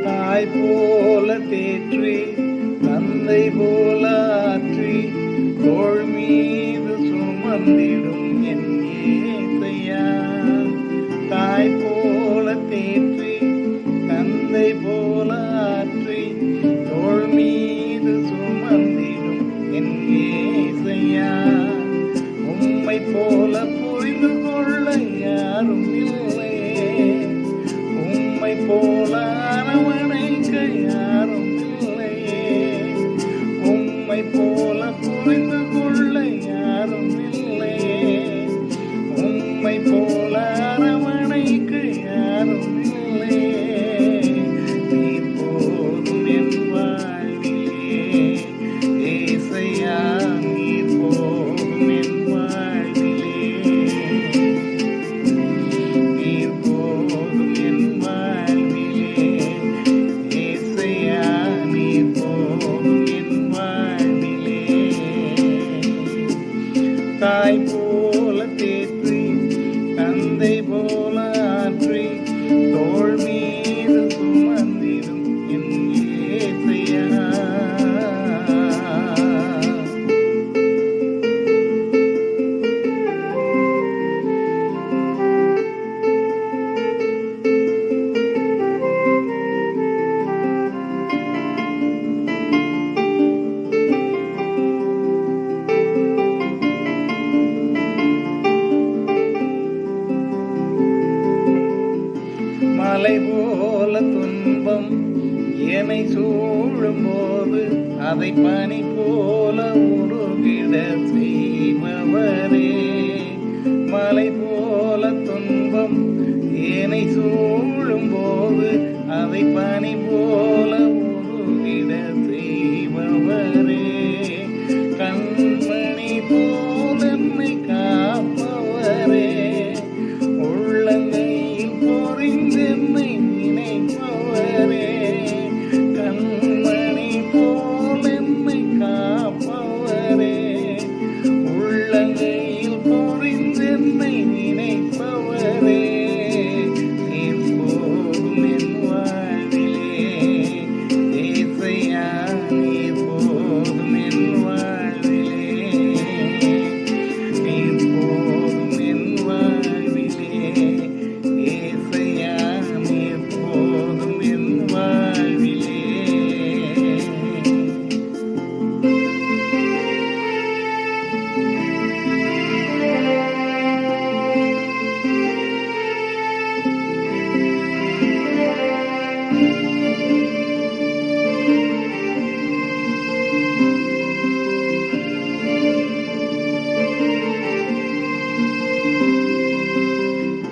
தாய் போல தேற்றி தந்தை போல ஆற்றி தோள் மீது சுமந்திடும் என் ஏசையா. தாய் போல தேற்றி தந்தை போல ஆற்றி தோள் மீது சுமந்திடும் என் ஏசையா. உம்மை போல புரிந்து கொள்ள யாரும் இல்லையே, உம்மை போல அரவணைக்க யாரும் இல்லையே, உம்மை போல புரிந்து கொள்ள யாரும் இல்லையே, உம்மை போல அரவணைக்க யாரும் இல்லையே. நீர் போதும் என் வாழ்விலே ஏசையா, நீர் போதும் என் வாழ்விலே, நீர் போதும் என் வாழ்விலே ஏசையா, நீர் போதும் என் வாழ்விலே. தாய் போல தேற்றி தந்தை போல ஆற்றி தோள் மீது சுமந்திடும் என் ஏசையா. மலை போல துன்பம் என்னை சூழும் போது அதை பனி போல உருகிட செய்பவரே. மலை போல துன்பம் என்னை சூழும் போது அதை பனி போல உருகிட செய்பவரே. கண்மணி போல் என்னை காப்பவரே, உள்ளங்கையில் பொறிந்தென்னை நினைப்பவரே. கண்மணி போல் என்னை காப்பவரே, உள்ளங்கையில் பொறிந்தென்னை நினைப்பவரே. நீர் போதும் என் வாழ்விலே ஏசையா, நீர் போதும் என் வாழ்விலே, நீர் போதும் என் வாழ்விலே ஏசையா, நீர் போதும் என் வாழ்விலே.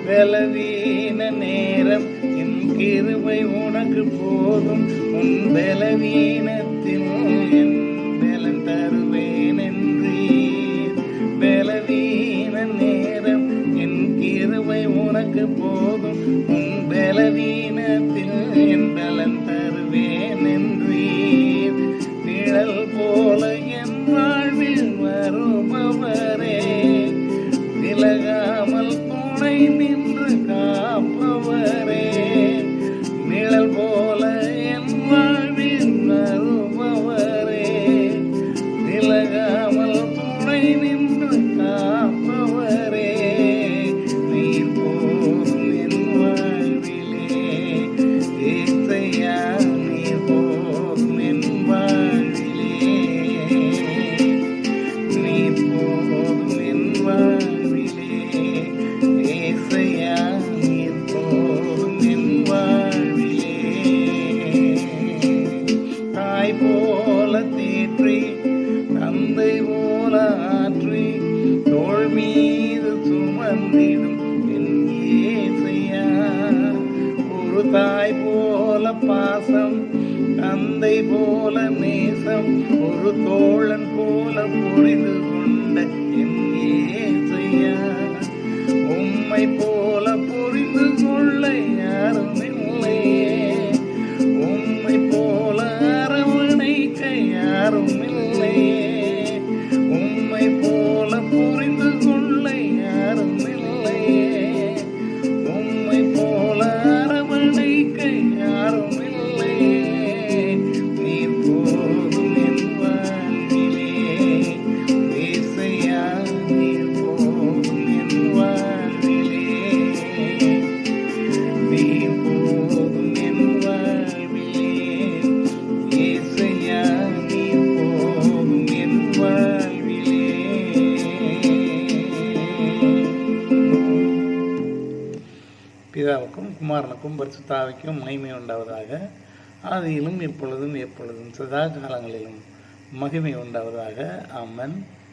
பலவீன நேரம் என் கிருபை உனக்கு போதும், உன் பலவீனத்தில் என் பலன் தருவேன் என்றீர். பலவீன நேரம் என் கிருபை உனக்கு போதும், உன் பலவீனத்தில் என் பலன் தருவேன் என்றீர். நிழல் போல என் வாழ்வில் வருபவரே, விலகாமல் துணை நின்று காப்பவரே. நிழல் போல என் வாழ்வில் வருபவரே, விலகாமல் துணை நின்று காப்பவரே. நீர் போதும் என் வாழ்விலே ஏசையா, நீர் போதும் என் வாழ்விலே, நீர் போதும் என் வாழ்விலே ஏசையா, தாய் போல பாசம், தந்தை போல நேசம், ஒரு தோழன் போல புரிந்து கொண்ட என் இயேசையா, உம்மை போல புரிந்து கொள்ள யாரும் இல்லையே, உம்மை போல அரவணைக்க யாரும் இல்லையே, உம்மை போல புரிந்து கொள்ள யாரும் இல்லையே, உம்மை போல அரவணைக்க யாரும் இல்லையே. நீர் போதும் என் வாழ்விலே இயேசையா, நீர் போதும் என் வாழ்விலே, நீர் போதும் என் வாழ்விலே இயேசையா, நீர் போதும் என் வாழ்விலே. பிதாவுக்கும் குமாரனுக்கும் பரிசுத்த ஆவிக்கும் மகிமை உண்டாவதாக. ஆதியிலும் இப்பொழுதும் எப்பொழுதும் சதா காலங்களிலும் மகிமை உண்டாவதாக. ஆமென்.